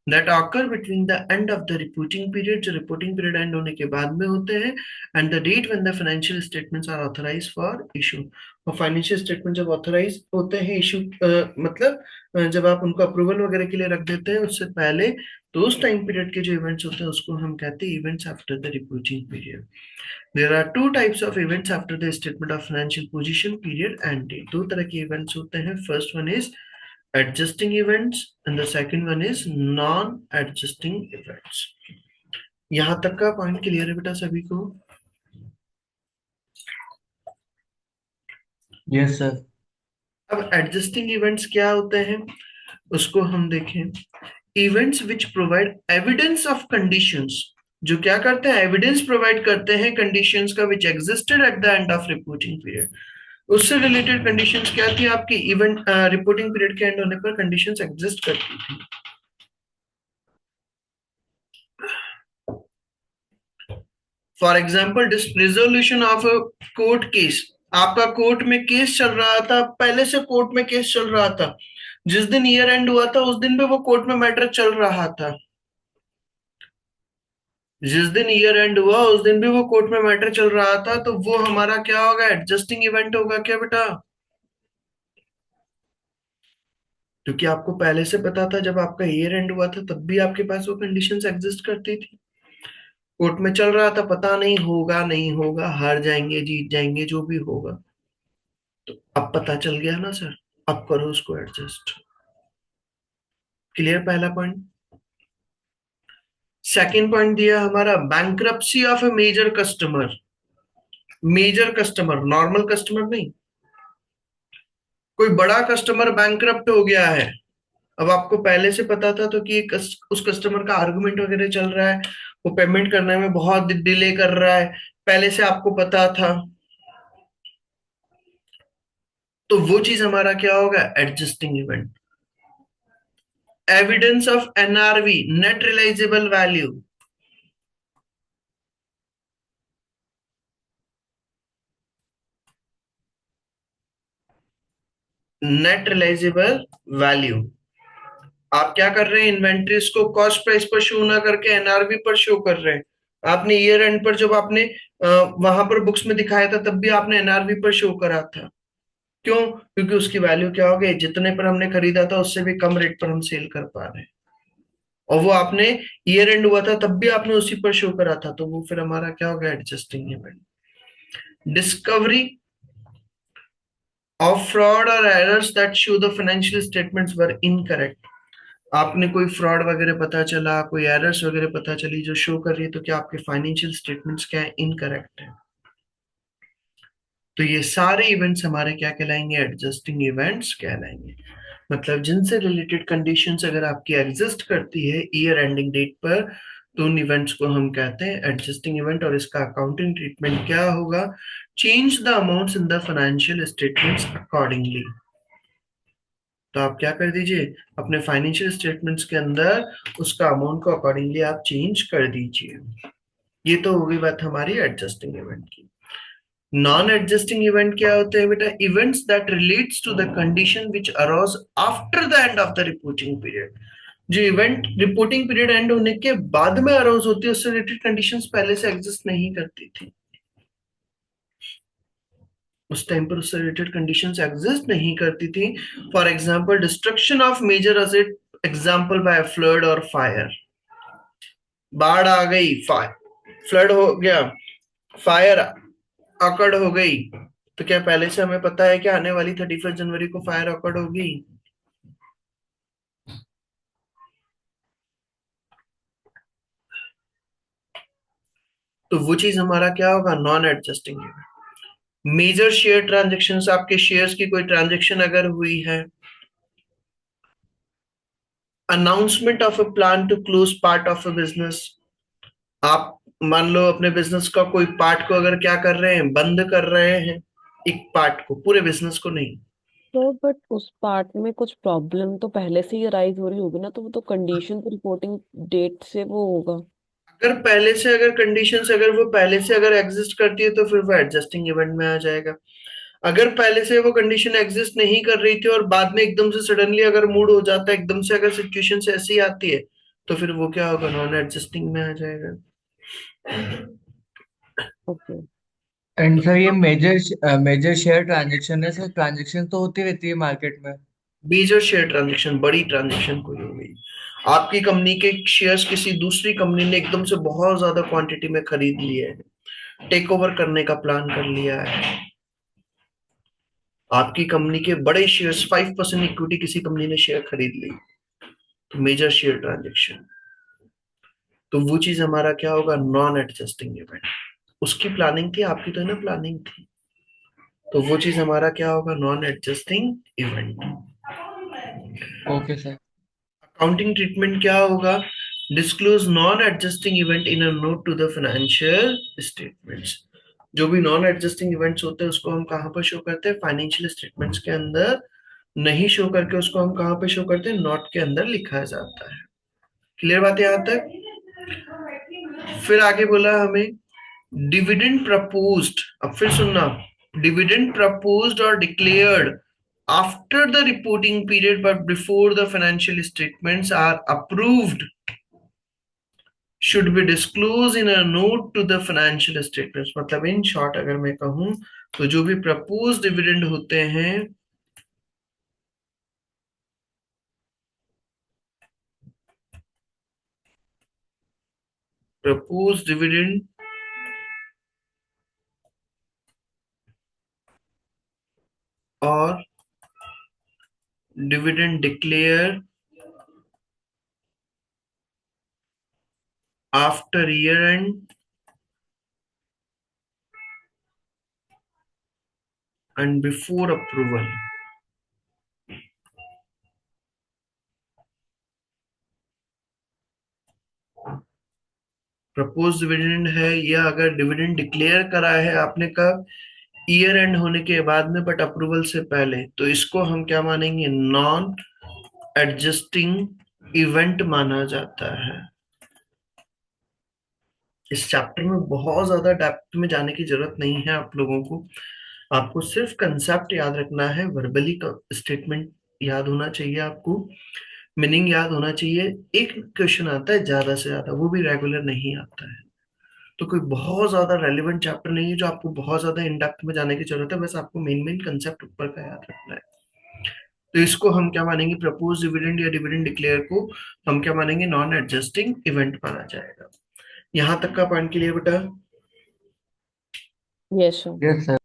that occur between the end of the reporting period, जो reporting period end होने के बाद में होते हैं, and the date when the financial statements are authorized for issue. और फाइनेंशियल स्टेटमेंट जब ऑथराइज होते हैं इशू, मतलब जब आप उनको अप्रूवल वगैरह के लिए रख देते हैं उससे पहले, तो उस टाइम पीरियड के जो इवेंट्स होते हैं उसको हम कहते हैं events after the reporting period. There are two types of events after the statement of financial position period and date. दो तरह के events होते हैं. First one is adjusting events and the second one is non-adjusting events. यहां तक का point clear है बेटा सभी को? Yes sir. अब एडजस्टिंग इवेंट्स क्या होते हैं उसको हम देखें. Events which provide evidence of conditions, जो क्या करते हैं, एविडेंस प्रोवाइड करते हैं कंडीशंस का which existed at the end of reporting period. उससे रिलेटेड कंडीशंस क्या थी आपकी, इवेंट रिपोर्टिंग पीरियड के एंड होने पर कंडीशंस एग्जिस्ट करती थी. For example resolution of a court case. आपका कोर्ट में केस चल रहा था, पहले से कोर्ट में केस चल रहा था, जिस दिन ईयर एंड हुआ था उस दिन भी वो कोर्ट में मैटर चल रहा था. जिस दिन ईयर एंड हुआ उस दिन भी वो कोर्ट में मैटर चल रहा था, तो वो हमारा क्या होगा, एडजस्टिंग इवेंट होगा क्या बेटा? क्योंकि आपको पहले से पता था जब आपका ईयर एंड हुआ था तब भी आपके पास वो कंडीशंस एग्जिस्ट करती थी. कोर्ट में चल रहा था, पता नहीं होगा नहीं होगा, हार जाएंगे जीत जाएंगे जो भी होगा, तो अब पता चल गया ना सर, अब करो उसको एडजस्ट. क्लियर पहला पॉइंट. सेकंड पॉइंट दिया हमारा bankruptcy of a major customer. Major customer, normal customer नहीं. कोई बड़ा कस्टमर बैंक्रप्ट हो गया है. अब आपको पहले से पता था तो कि उस कस्टमर का आर्गुमेंट वगैरह चल रहा है, वो पेमेंट करने में बहुत डिले कर रहा है, पहले से आपको पता था, तो वो चीज हमारा क्या होगा, adjusting event. Evidence of NRV, net realisable value. Net realisable value. आप क्या कर रहे हैं, इन्वेंट्रीज को कॉस्ट प्राइस पर शो ना करके एनआरवी पर शो कर रहे हैं. आपने ईयर एंड पर जब आपने वहां पर बुक्स में दिखाया था तब भी आपने एनआरवी पर शो करा था. क्यों? क्योंकि उसकी वैल्यू क्या हो गई, जितने पर हमने खरीदा था उससे भी कम रेट पर हम सेल कर पा रहे हैं, और वो आपने ईयर एंड हुआ था तब भी आपने उसी पर शो करा था, तो वो फिर हमारा क्या होगा, adjusting event. Discovery of fraud और errors that show the financial statements were incorrect. आपने कोई फ्रॉड वगैरह पता चला, कोई एरर्स वगैरह पता चली जो शो कर रही है तो क्या आपके फाइनेंशियल स्टेटमेंट्स क्या है, इनकरेक्ट है. तो ये सारे इवेंट्स हमारे क्या कहलाएंगे, एडजस्टिंग इवेंट्स कहलाएंगे. मतलब जिनसे रिलेटेड कंडीशंस अगर आपकी एग्जिस्ट करती है ईयर एंडिंग डेट पर, तो उन इवेंट्स को हम कहते हैं एडजस्टिंग इवेंट. और इसका अकाउंटिंग ट्रीटमेंट क्या होगा, change the amounts in the financial statements accordingly. तो आप क्या कर दीजिए, अपने फाइनेंशियल स्टेटमेंट्स के अंदर उसका अमाउंट को अकॉर्डिंगली आप चेंज कर दीजिए. ये तो हो गई बात हमारी एडजस्टिंग इवेंट की. नॉन एडजस्टिंग इवेंट क्या होते हैं बेटा, events that relates to the condition which arose after the end of the reporting period. जो इवेंट रिपोर्टिंग पीरियड एंड होने के बाद में अरोज होती है, उससे रिलेटेड कंडीशंस पहले से एग्जिस्ट नहीं करती थी. उस टाइम पर उससे रिलेटेड कंडीशंस एग्जिस्ट नहीं करती थी. For example destruction of major asset, example by flood और फायर. बाढ़ आ गई, फ्लड हो गया, फायर अकड़ हो गई, तो क्या पहले से हमें पता है कि आने वाली 31 जनवरी को फायर अकड़ होगी? तो वो चीज हमारा क्या होगा, non adjusting event. Major share transactions, आपके शेयर्स की कोई ट्रांजेक्शन अगर हुई है, announcement of a plan to close part of a business. आप मान लो अपने बिजनेस का कोई पार्ट को अगर क्या कर रहे हैं, बंद कर रहे हैं, एक पार्ट को, पूरे बिजनेस को नहीं. तो बट उस पार्ट में कुछ प्रॉब्लम तो पहले से ही राइज हो रही होगी ना, तो वो तो कंडीशन रिपोर्टिंग डेट से वो होगा. अगर पहले से अगर कंडीशंस अगर वो पहले से अगर एग्जिस्ट करती है तो फिर वो एडजस्टिंग इवेंट में आ जाएगा. अगर पहले से वो कंडीशन एग्जिस्ट नहीं कर रही थी और बाद में एकदम से सडनली अगर मूड हो जाता है, एकदम से अगर सिचुएशन से ऐसी आती है, तो फिर वो क्या होगा, नॉन एडजस्टिंग में आ जाएगा। ओके। एंड सर ये मेजर शेयर ट्रांजेक्शन है सर, ट्रांजेक्शन तो होती रहती है मार्केट में। मेजर शेयर ट्रांजेक्शन, बड़ी ट्रांजेक्शन कोई हो गई, आपकी कंपनी के शेयर्स किसी दूसरी कंपनी ने एकदम से बहुत ज्यादा क्वांटिटी में खरीद लिए हैं, टेक ओवर करने का प्लान कर लिया है, आपकी कंपनी के बड़े शेयर्स 5% इक्विटी किसी कंपनी ने शेयर खरीद ली, तो मेजर शेयर ट्रांजेक्शन, तो वो चीज हमारा क्या होगा, नॉन एडजस्टिंग इवेंट। उसकी प्लानिंग थी, आपकी तो है ना प्लानिंग थी, तो वो चीज हमारा क्या होगा, non adjusting event. Okay sir. Accounting treatment क्या होगा, disclose non adjusting event in a note to the financial statements. जो भी नॉन एडजस्टिंग इवेंट्स होते हैं उसको हम कहाँ पर शो करते हैं, फाइनेंशियल स्टेटमेंट्स के अंदर नहीं शो करके उसको हम कहाँ पे शो करते हैं, नोट के अंदर लिखा जाता है। क्लियर बात है यहाँ तक। फिर आगे बोला हमें डिविडेंड प्रपोज्ड, अब फिर सुनना, डिविडेंड प्रपोज्ड और declared after the reporting period but before the financial statements are approved should be disclosed in a note to the financial statements। मतलब इन शॉर्ट अगर मैं कहूं तो जो भी प्रपोज डिविडेंड होते हैं, प्रपोज डिविडेंड और dividend declare after year and and before approval, propose dividend है या अगर डिविडेंड डिक्लेयर करा है आपने कब, ईयर एंड होने के बाद में बट अप्रूवल से पहले, तो इसको हम क्या मानेंगे, नॉन एडजस्टिंग इवेंट माना जाता है। इस चैप्टर में बहुत ज्यादा डेप्थ में जाने की जरूरत नहीं है आप लोगों को, आपको सिर्फ कंसेप्ट याद रखना है, वर्बली स्टेटमेंट याद होना चाहिए आपको, मीनिंग याद होना चाहिए। एक क्वेश्चन आता है ज्यादा से ज्यादा, वो भी रेगुलर नहीं आता है, तो कोई बहुत ज्यादा रेलिवेंट चैप्टर नहीं है जो आपको बहुत ज्यादा इन डेप्थ में जाने की जरूरत है, बस आपको मेन मेन कंसेप्ट ऊपर का याद रखना है। तो इसको हम क्या मानेंगे, प्रपोज डिविडेंड या डिविडेंड डिक्लेयर को हम क्या मानेंगे, नॉन एडजस्टिंग इवेंट माना जाएगा। यहां तक का पॉइंट क्लियर बेटा। Yes sir. Yes sir.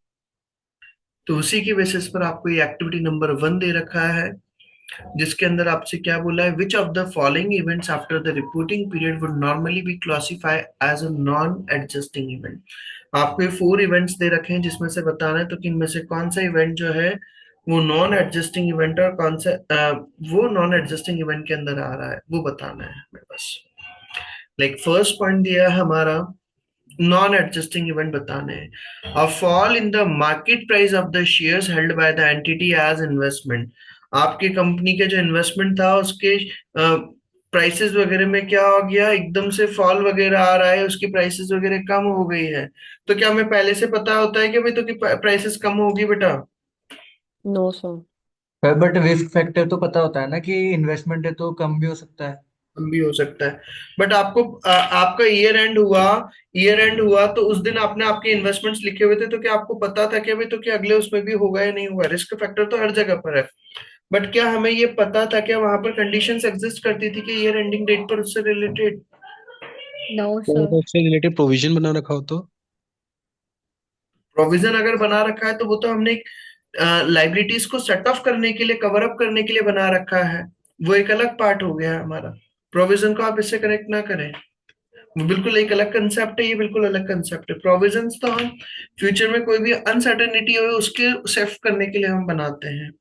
तो उसी की बेसिस पर आपको ये एक्टिविटी नंबर 1 दे रखा है, जिसके अंदर आपसे क्या बोला है, which of the following events after the reporting period would normally be classified as a non adjusting event. आपको ये 4 इवेंट्स दे रखे हैं जिसमें से बताना है तो कि इनमें से कौन सा इवेंट जो है वो नॉन एडजस्टिंग इवेंट और कौन सा वो नॉन एडजस्टिंग इवेंट के अंदर आ रहा है, वो बताना है हमें बस। लाइक फर्स्ट पॉइंट दिया है हमारा, नॉन एडजस्टिंग इवेंट बताने हैं, a fall in the market price of the shares held by the entity as investment. आपकी कंपनी के जो इन्वेस्टमेंट था उसके प्राइसेस वगैरह में क्या हो गया, एकदम से फॉल वगैरह आ रहा है, उसकी प्राइसेस वगैरह कम हो गई है, तो क्या हमें पहले से पता होता है कि भाई तो कि प्राइसेस कम होगी बेटा। No sir. Sir but risk factor तो पता होता है ना कि इन्वेस्टमेंट है तो कम भी हो सकता है। कम भी हो सकता है, बट आपको आपका ईयर एंड हुआ तो उस दिन आपने आपके इन्वेस्टमेंट्स लिखे हुए थे, तो क्या आपको पता था कि भाई तो क्या अगले उसमें भी होगा या नहीं होगा, रिस्क फैक्टर तो हर जगह पर है, बट क्या हमें ये पता था कि वहां पर कंडीशंस एग्जिस्ट करती थी कि ईयर एंडिंग डेट पर उससे रिलेटेड, No, तो sir. उससे रिलेटेड प्रोविजन बना रखा हो तो। प्रोविजन अगर बना रखा है तो वो तो हमने लाइबिलिटीज को सेट ऑफ करने के लिए, कवर अप करने के लिए बना रखा है, वो एक अलग पार्ट हो गया हमारा। प्रोविजन को आप इससे कनेक्ट ना करें, वो बिल्कुल एक अलग कंसेप्ट है, ये बिल्कुल अलग कंसेप्ट है। प्रोविजंस तो हम फ्यूचर में कोई भी अनसर्टेनिटी हो उसके सेफ करने के लिए हम बनाते हैं।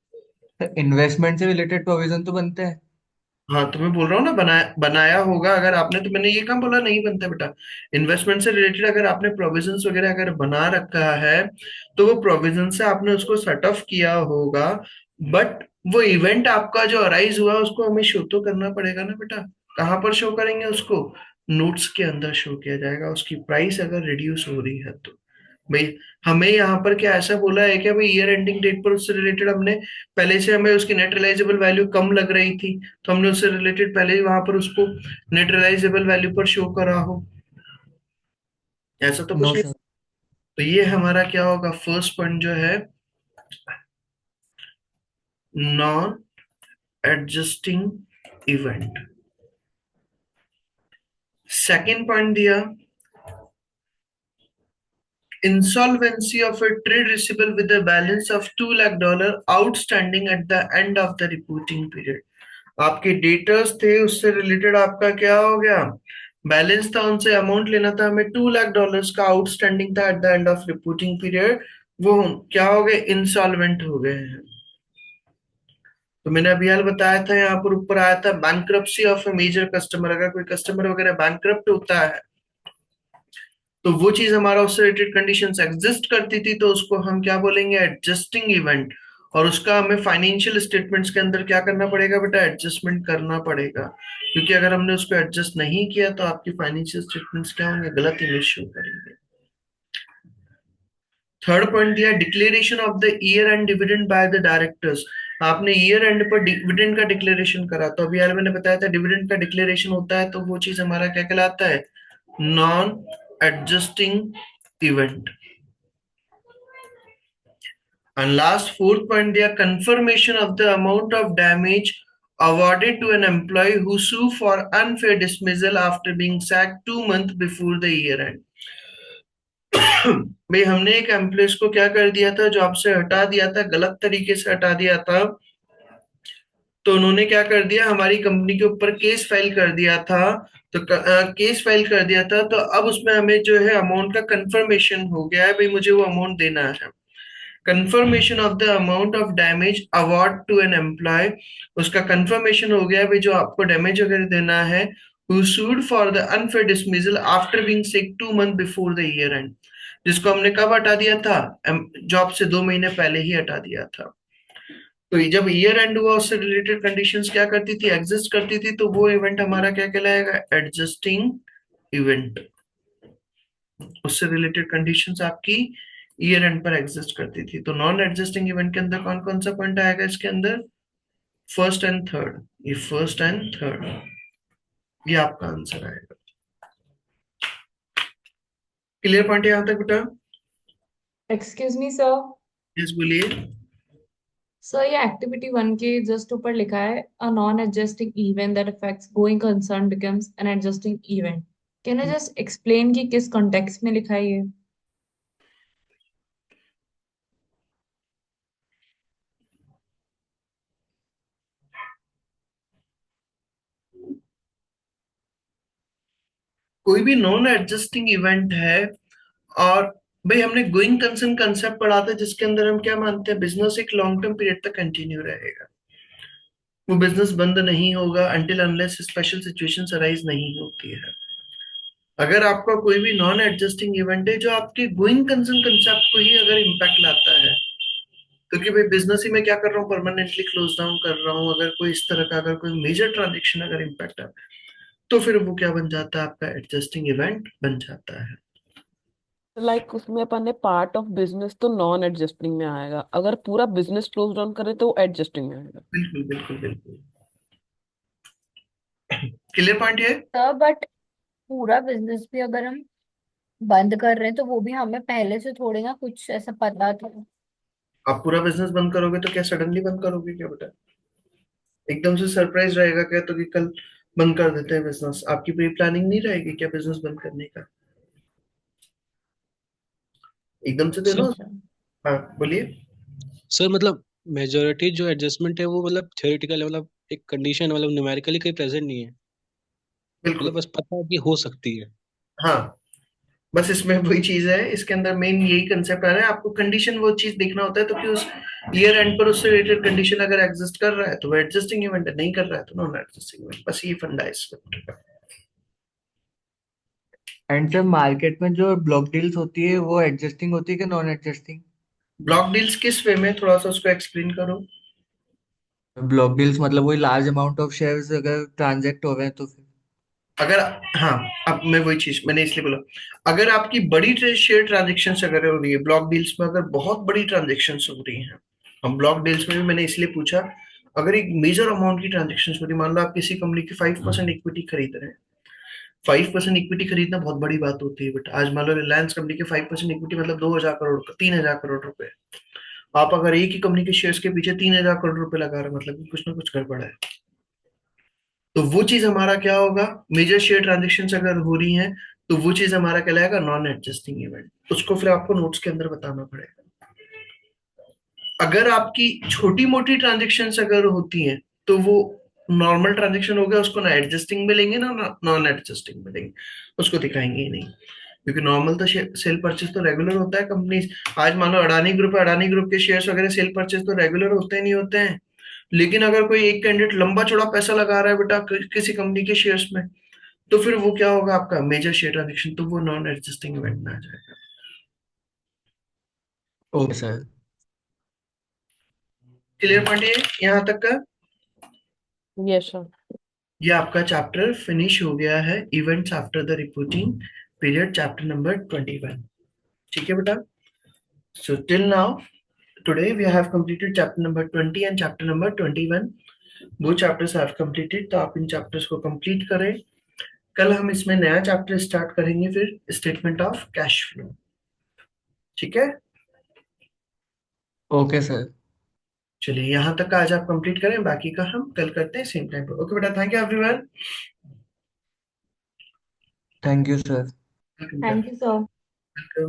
इन्वेस्टमेंट से रिलेटेड प्रोविजन तो बनते हैं। हाँ तो मैं बोल रहा हूँ ना, बनाया होगा अगर आपने, तो मैंने ये कहाँ बोला नहीं बनता बेटा। इन्वेस्टमेंट से रिलेटेड अगर आपने प्रोविजंस वगैरह अगर बना रखा है तो वो प्रोविजन से आपने उसको सेट ऑफ किया होगा, बट वो इवेंट आपका जो अराइज हुआ उसको हमें शो तो करना पड़ेगा ना बेटा। कहाँ पर शो करेंगे उसको, नोट्स के अंदर शो किया जाएगा, उसकी प्राइस अगर रिड्यूस हो रही है तो। भाई हमें यहाँ पर क्या ऐसा बोला है क्या भाई ईयर एंडिंग डेट पर उससे रिलेटेड हमने पहले से हमें उसकी नेट रियलाइजेबल वैल्यू कम लग रही थी तो हमने उससे रिलेटेड पहले ही वहां पर उसको नेट रियलाइजेबल वैल्यू पर शो करा हो? ऐसा तो नो कुछ नहीं। सर। तो ये हमारा क्या होगा, फर्स्ट पॉइंट जो है, non adjusting event. Second point दिया, insolvency of a trade receivable with a balance of $2 lakh outstanding at the end of the reporting period। आपके डेटर्स थे, उससे रिलेटेड आपका क्या हो गया, बैलेंस था, उनसे अमाउंट लेना था हमें, $2 लाख का आउटस्टैंडिंग था eight the end of reporting period, वो क्या हो गए, इंसॉल्वेंट हो गए हैं। तो मैंने अभी हाल बताया था, यहाँ पर ऊपर आया था bankruptcy of a major customer, अगर कोई कस्टमर वगैरह बैंक्रप्ट होता है तो वो चीज हमारा उससे रिलेटेड कंडीशंस एग्जिस्ट करती थी, तो उसको हम क्या बोलेंगे, एडजस्टिंग इवेंट। और उसका हमें फाइनेंशियल स्टेटमेंट्स के अंदर क्या करना पड़ेगा बेटा, एडजस्टमेंट करना पड़ेगा, क्योंकि अगर हमने उसको एडजस्ट नहीं किया तो आपकी फाइनेंशियल स्टेटमेंट्स क्या होंगे, गलत इमेज शो करेंगे। थर्ड पॉइंट दिया, declaration of the year and dividend by the directors. आपने ईयर एंड पर डिविडेंड का डिक्लेरेशन करा, तो अभी यार मैंने बताया था डिविडेंड का डिक्लेरेशन होता है, तो वो चीज हमारा क्या कहलाता है, non adjusting event. And last, fourth point, their confirmation of the amount of damage awarded to an employee who sue for unfair dismissal after being sacked 2 months before the year end। भाई हमने एक employ को क्या कर दिया था, job से हटा दिया था, गलत तरीके से हटा दिया था, तो उन्होंने क्या कर दिया, हमारी कंपनी के ऊपर केस फाइल कर दिया था। तो केस फाइल कर दिया था, तो अब उसमें हमें जो है अमाउंट का कंफर्मेशन हो गया है, भाई मुझे वो अमाउंट देना है। Confirmation of the amount of damage award to an employee, उसका कंफर्मेशन हो गया भाई जो आपको डैमेज वगैरह देना है, who sued for the unfair dismissal after being sick 2 month before the year end, जिसको हमने कब हटा दिया था, जॉब से 2 महीने पहले ही हटा दिया था। तो ये जब ईयर एंड हुआ उससे रिलेटेड कंडीशंस क्या करती थी, एग्जिस्ट करती थी, तो वो इवेंट हमारा क्या कहलाएगा, एडजस्टिंग इवेंट। उससे रिलेटेड कंडीशंस आपकी ईयर एंड पर एग्जिस्ट करती थी। तो नॉन एडजस्टिंग इवेंट के अंदर कौन कौन सा पॉइंट आएगा इसके अंदर, फर्स्ट एंड थर्ड, ये फर्स्ट एंड थर्ड, ये आपका आंसर आएगा। क्लियर पॉइंट यहां तक बेटा? Excuse me sir. यस बोलिए। सर ये एक्टिविटी 1 के जस्ट ऊपर लिखा है अ non adjusting event that affects going concern becomes N adjusting event. Can I just explain कि किस कॉन्टेक्स्ट में लिखा है ये? कोई भी नॉन एडजस्टिंग इवेंट है, और भाई हमने गोइंग कंसर्न कंसेप्ट पढ़ा था, जिसके अंदर हम क्या मानते हैं, बिजनेस एक लॉन्ग टर्म पीरियड तक कंटिन्यू रहेगा, वो बिजनेस बंद नहीं होगा until unless special situations arise नहीं होती है। अगर आपका कोई भी नॉन एडजस्टिंग इवेंट है जो आपके गोइंग कंसर्न कंसेप्ट को ही अगर इम्पैक्ट लाता है, क्योंकि भाई बिजनेस ही मैं क्या कर रहा हूँ, परमानेंटली क्लोज डाउन कर रहा हूँ, अगर कोई इस तरह का अगर कोई मेजर ट्रांजेक्शन अगर इम्पैक्ट है, तो फिर वो क्या बन जाता है, आपका एडजस्टिंग इवेंट बन जाता है। लाइक उसमें अपन ने पार्ट ऑफ बिजनेस तो नॉन एडजस्टिंग में आएगा, अगर पूरा बिजनेस क्लोज डाउन करे तो वो एडजस्टिंग में आएगा। बिल्कुल बिल्कुल बिल्कुल। क्लियर पॉइंट ये? सर बट पूरा बिजनेस भी अगर हम बंद कर रहे हैं तो वो भी हमें पहले से थोड़ी ना कुछ ऐसा पता था। आप पूरा बिजनेस बंद करोगे तो क्या सडनली बंद करोगे क्या बेटा, एकदम से सरप्राइज रहेगा क्या, तो कि कल बंद कर देते हैं बिजनेस, आपकी प्री प्लानिंग नहीं रहेगी क्या बिजनेस बंद करने का, एकदम से दे दो। सर अच्छा। हाँ बोलिए। सर मतलब मेजोरिटी जो एडजस्टमेंट है वो मतलब थियोरेटिकल है, मतलब एक कंडीशन मतलब न्यूमेरिकली कहीं प्रेजेंट नहीं है, मतलब बिल्कुल। बस पता है कि हो सकती है। हाँ, बस इसमें वही चीज है, इसके अंदर मेन यही कंसेप्ट आ रहा है, आपको कंडीशन वो चीज देखना होता है, तो कि उस ईयर एंड पर उससे रिलेटेड कंडीशन अगर एग्जिस्ट कर रहा है तो वो एडजस्टिंग इवेंट है, नहीं कर रहा है तो नॉन एडजस्टिंग इवेंट, बस ये फंडा है इस chapter का। एंड सर मार्केट में जो ब्लॉक डील्स होती है वो एडजस्टिंग होती है कि नॉन एडजस्टिंग? ब्लॉक डील्स किस वे में, थोड़ा सा उसको एक्सप्लेन करो। ब्लॉक डील्स मतलब वही लार्ज अमाउंट ऑफ शेयर्स अगर ट्रांजैक्ट हो रहे हैं तो फिर अगर, हाँ, अब मैं वही चीज मैंने इसलिए बोला, अगर आपकी बड़ी शेयर ट्रांजेक्शन अगर हो रही है ब्लॉक डील्स में, अगर बहुत बड़ी ट्रांजेक्शन हो रही हैं, हम ब्लॉक डील्स में भी मैंने इसलिए पूछा, अगर एक मेजर अमाउंट की ट्रांजेक्शन हो रही है, मान लो आप किसी कंपनी की 5% इक्विटी खरीद रहे हैं। 5% इक्विटी खरीदना बहुत बड़ी बात होती है, बट आज मान लो रिलायंस कंपनी के 5% इक्विटी मतलब 2,000 करोड़, 3,000 करोड़ रुपए। आप अगर एक ही कंपनी के शेयर्स के पीछे 3,000 करोड़ रुपए लगा रहे हैं, मतलब कि कुछ ना कुछ गड़बड़ है। तो वो चीज हमारा क्या होगा, मेजर शेयर ट्रांजेक्शन अगर हो रही हैं, तो वो चीज हमारा कहलाएगा नॉन एडजस्टिंग इवेंट। उसको फिर आपको नोट्स के अंदर बताना पड़ेगा। अगर आपकी छोटी मोटी ट्रांजेक्शन अगर होती हैं, तो वो नॉर्मल ट्रांजेक्शन हो गया, उसको ना एडजस्टिंग में लेंगे ना नॉन एडजस्टिंग में लेंगे, उसको दिखाएंगे ही नहीं। क्योंकि नॉर्मल तो सेल परचेज तो रेगुलर होता है कंपनी। आज मान लो अडानी ग्रुप है, अडानी ग्रुप के शेयर्स वगैरह सेल परचेज तो रेगुलर होते नहीं होते हैं। लेकिन अगर कोई एक कैंडिडेट लंबा चौड़ा पैसा लगा रहा है बेटा किसी कंपनी के शेयर्स में, तो फिर वो क्या होगा, आपका मेजर शेयर ट्रांजेक्शन, तो वो नॉन एडजस्टिंग इवेंट में आ जाएगा। Okay sir. क्लियर पॉइंट है यहाँ तक का? Yes sir. ये आपका चैप्टर फिनिश हो गया है, events after the reporting period, chapter number 21। ठीक है बेटा? So till now today we have completed chapter number 20 and chapter number 21. Both chapters have completed, तो आप इन चैप्टर्स को कंप्लीट करें। कल हम इसमें नया चैप्टर स्टार्ट करेंगे, फिर स्टेटमेंट ऑफ कैश फ्लो। ठीक है? Okay sir. चलिए यहाँ तक का आज आप कंप्लीट करें, बाकी का हम कल करते हैं सेम टाइम पर। ओके बेटा, thank you everyone. Thank you sir. Welcome. Thank you sir. Welcome.